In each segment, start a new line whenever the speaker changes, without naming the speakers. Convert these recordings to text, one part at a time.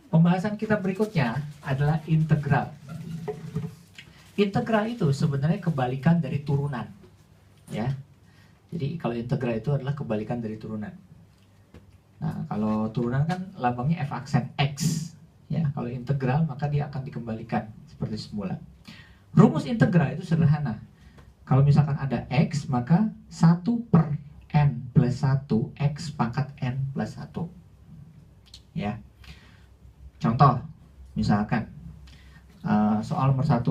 Pembahasan kita berikutnya adalah integral. Integral itu sebenarnya kebalikan dari turunan, ya. Jadi kalau integral itu adalah kebalikan dari turunan. Nah, kalau turunan kan lambangnya f aksen x, ya. Kalau integral maka dia akan dikembalikan seperti semula. Rumus integral itu sederhana. Kalau misalkan ada x, maka 1 per n plus 1 x pangkat n plus 1, ya. Contoh, misalkan soal nomor 1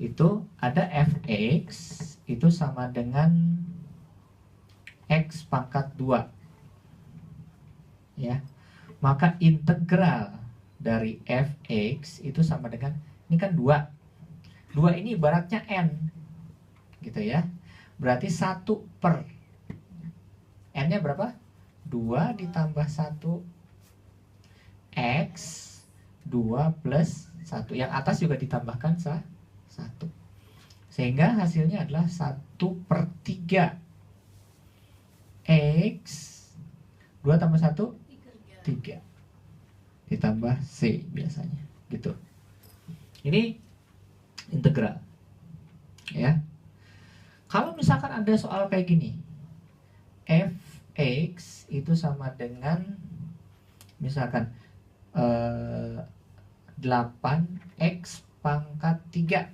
itu ada fx itu sama dengan x pangkat 2, ya. Maka integral dari fx itu sama dengan, ini kan 2 ini ibaratnya n, gitu ya. Berarti 1 per n-nya berapa? 2 ditambah 1 x 2 plus 1. Yang atas juga ditambahkan 1. Sehingga hasilnya adalah 1 per 3 x 2 tambah 1 3 ditambah c biasanya, gitu. Ini integral, ya. Kalau misalkan ada soal kayak gini, fx itu sama dengan misalkan 8x pangkat 3.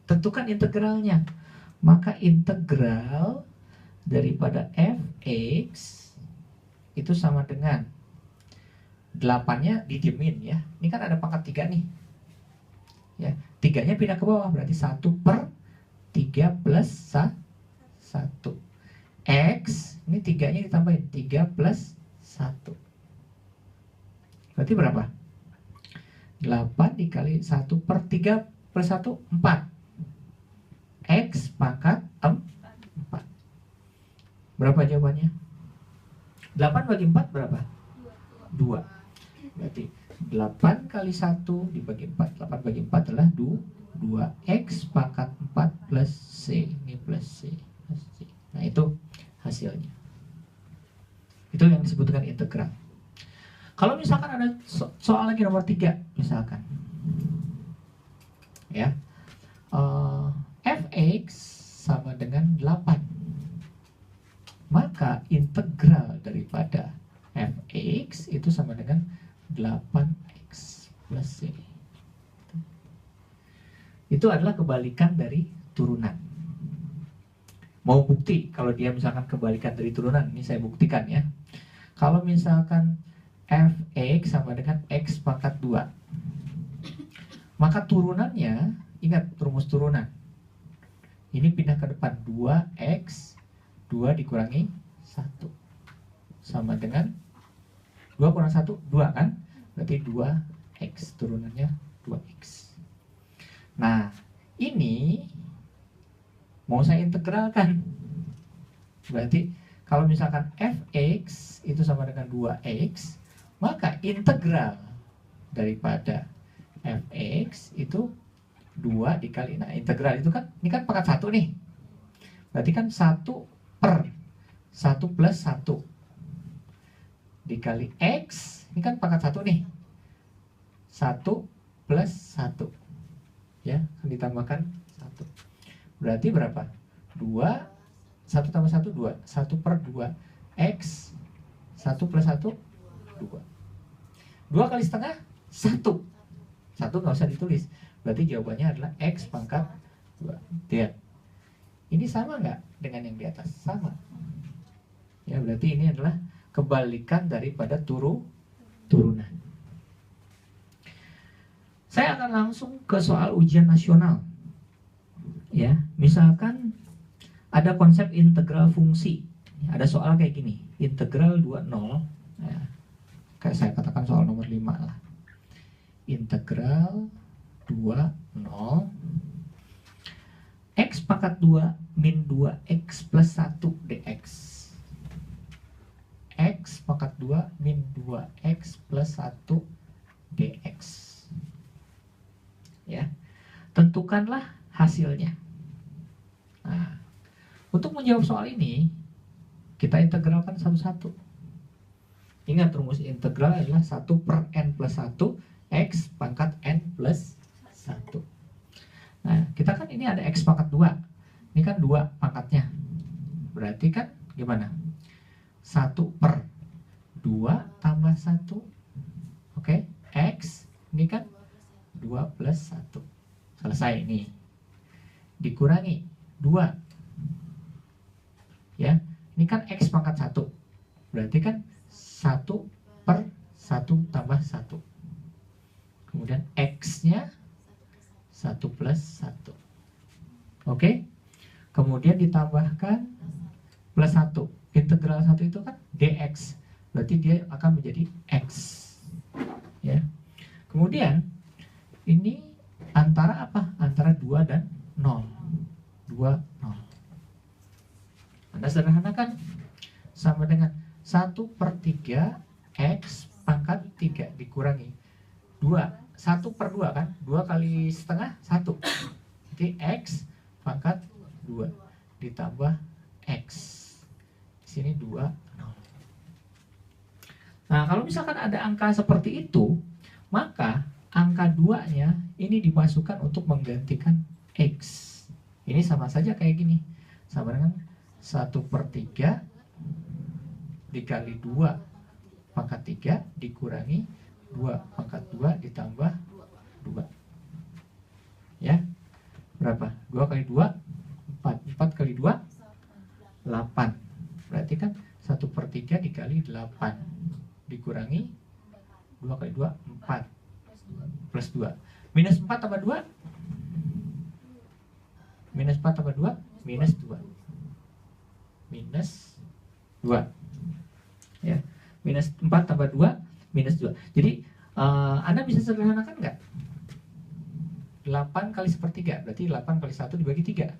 Tentukan integralnya. Maka integral daripada fx itu sama dengan 8-nya didiemin, ya. Ini kan ada pangkat 3 nih, ya. 3-nya pindah ke bawah, berarti 1 per 3 plus 1. X, ini 3-nya ditambahin 3 plus 1. Berarti berapa? 8 dikali 1 per 3 plus 1, 4. X pangkat 4. Berapa jawabannya? 8 bagi 4 berapa? 2. Berarti 8 kali 1 dibagi 4. 8 bagi 4 adalah 2x pangkat 4 plus c. Ini plus c. Nah, itu hasilnya. Itu yang disebutkan integral. Kalau misalkan ada soal lagi nomor 3, misalkan, ya, fx sama dengan 8, maka integral daripada fx itu sama dengan 8x plus c. Itu adalah kebalikan dari turunan. Mau bukti kalau dia misalkan kebalikan dari turunan, ini saya buktikan, ya. Kalau misalkan fx sama dengan x pangkat 2, maka turunannya, ingat rumus turunan, ini pindah ke depan, 2x 2 dikurangi 1 sama dengan 2 kurang 1, 2 kan? Berarti 2x, turunannya 2x. Nah, ini mau saya integralkan. Berarti kalau misalkan fx itu sama dengan 2x, maka integral daripada fx itu 2 dikali, nah integral itu kan, ini kan pangkat 1 nih. Berarti kan 1 per 1 plus 1 dikali x, ini kan pangkat 1 nih. 1 plus 1, ya, ditambahkan 1. Berarti berapa? 2, 1 tambah 1, 2. 1 per 2 x, 1 plus 1 2. 2 kali setengah 1. 1 nggak usah ditulis. Berarti jawabannya adalah x pangkat 2. Lihat. Ini sama nggak dengan yang di atas? Sama. Ya, berarti ini adalah kebalikan daripada turunan. Saya akan langsung ke soal ujian nasional. Ya, misalkan ada konsep integral fungsi. Ada soal kayak gini, integral 20, ya, kayak saya katakan soal nomor 5 lah. Integral 20 x pangkat 2 min 2x plus 1 dx. X pangkat 2 min 2x plus 1 dx. Ya, tentukanlah hasilnya. Nah, untuk menjawab soal ini kita integralkan satu-satu. Ingat rumus integral adalah 1 per n plus 1 x pangkat n plus 1. Nah, kita kan ini ada x pangkat 2. Ini kan 2 pangkatnya. Berarti kan gimana? 1 per 2 tambah 1. Oke, x ini kan 2 plus 1. Selesai ini. Dikurangi 2. Ya, ini kan x pangkat 1. Berarti kan 1 per 1 tambah 1. Kemudian x-nya 1 plus 1. Oke. Kemudian ditambahkan plus 1. Integral 1 itu kan dx. Berarti dia akan menjadi x. Ya. Kemudian ini antara apa? Antara 2 dan 0. 2, 0. Anda sederhanakan sama dengan 1 per 3 x pangkat 3 dikurangi 2. 1 per 2 kan? 2 kali setengah 1. Jadi x pangkat 2 ditambah x. Di sini 2, 0. Nah, kalau misalkan ada angka seperti itu, maka angka 2-nya ini dimasukkan untuk menggantikan x. Ini sama saja kayak gini. Sama dengan 1 per 3 dikali 2 pangkat 3 dikurangi 2 pangkat 2 ditambah 2. Ya. Berapa? 2 kali 2 4. 4 kali 2 8. Berarti kan 1 per 3 dikali 8 dikurangi 2 kali 2 4 plus 2. Minus 4 tambah 2. Minus 4 tambah 2 minus 2. Minus 2. Ya. Minus 4 tambah 2 minus 2. Jadi Anda bisa sederhanakan nggak? 8 kali sepertiga, berarti 8 kali 1 dibagi 3.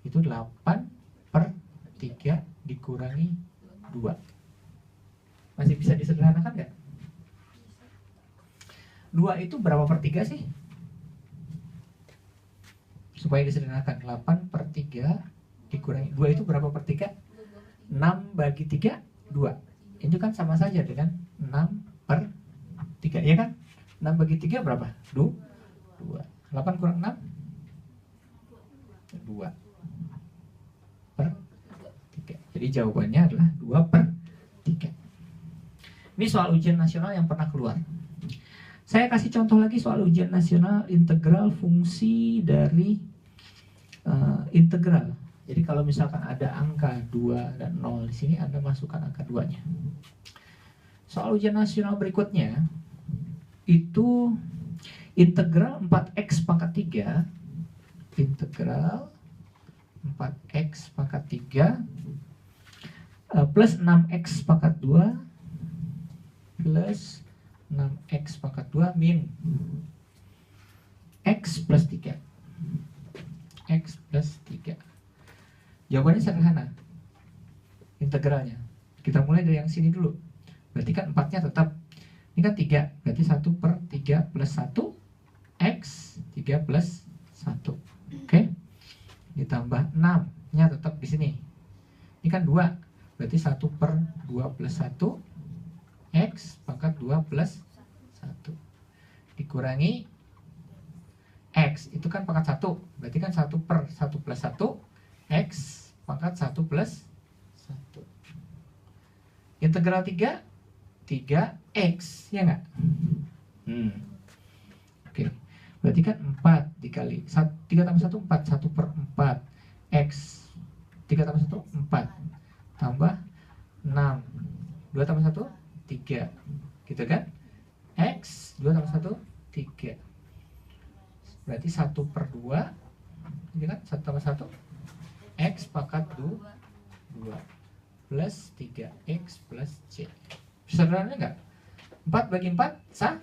Itu 8 per 3 dikurangi 2. Masih bisa disederhanakan nggak? 2 itu berapa per 3 sih? Supaya disederhanakan, 8 per 3 dikurangi 2 itu berapa per 3? 6 bagi 3, 2. Itu kan sama saja dengan 6 per 3, ya kan? 6 bagi 3 berapa? 2. 8 kurang 6? 2 per 3. Jadi jawabannya adalah 2 per 3. Ini soal ujian nasional yang pernah keluar. Saya kasih contoh lagi soal ujian nasional integral fungsi dari integral. Jadi kalau misalkan ada angka 2 dan 0 di sini, Anda masukkan angka 2-nya. Soal ujian nasional berikutnya itu integral 4x pangkat 3. Integral 4x pangkat 3 plus 6x pangkat 2 plus 6x pangkat 2 min x plus 3. X plus 3. Jawabannya sederhana. Integralnya. Kita mulai dari yang sini dulu. Berarti kan 4-nya tetap. Ini kan 3. Berarti 1 per 3 plus 1 x 3 plus 1. Oke. Ditambah 6-nya tetap di sini. Ini kan 2. Berarti 1 per 2 plus 1 x pangkat 2 plus 1 dikurangi x, itu kan pangkat 1. Berarti kan 1 per 1 plus 1 x pangkat 1 plus 1. Integral 3 3x, ya nggak? Oke. Berarti kan 4 dikali 3 tambah 1 4, 1 per 4 x 3 tambah 1 4 tambah 6 2 tambah 1 3, gitu kan? X 2 tambah 1 3. Berarti 1 per 2, gitu kan? 1 tambah 1 x pangkat 2 plus 3x plus c. Sederhana nggak? 4 bagi 4 1.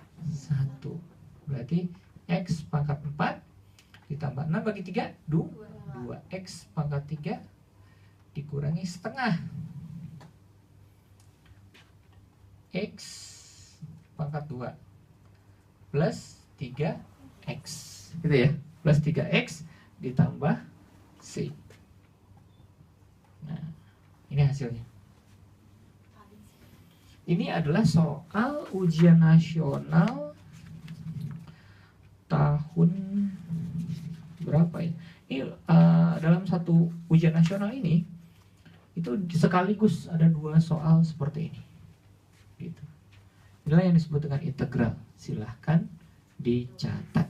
Berarti x pangkat 4 ditambah 6 bagi 3 2. X pangkat 3 dikurangi setengah x pangkat 2 plus 3x, gitu ya, plus 3x ditambah c. Nah, ini hasilnya. Ini adalah soal ujian nasional tahun berapa ya? Ini dalam satu ujian nasional ini itu sekaligus ada 2 soal seperti ini. Gitu. Inilah yang disebut dengan integral. Silahkan dicatat.